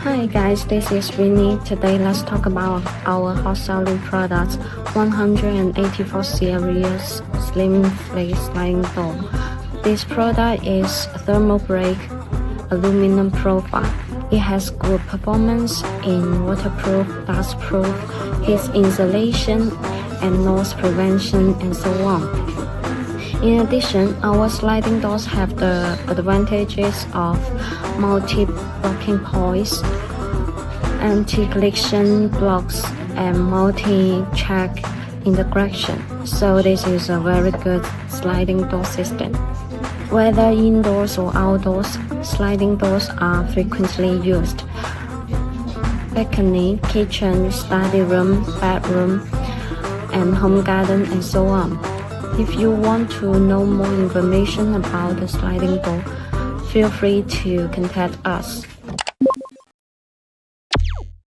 Hi guys, this is Winnie. Today let's talk about our hot selling products 184 series slim flat sliding door. This product is thermal break aluminum profile. It has good performance in waterproof, dustproof, heat insulation, and noise prevention, and so on. In addition, our sliding doors have the advantages of multi-blocking points, anti-collision blocks, and multi-track integration. So this is a very good sliding door system. Whether indoors or outdoors, sliding doors are frequently used. Balcony, kitchen, study room, bedroom, and home garden, and so on. If you want to know more information about the sliding door, feel free to contact us.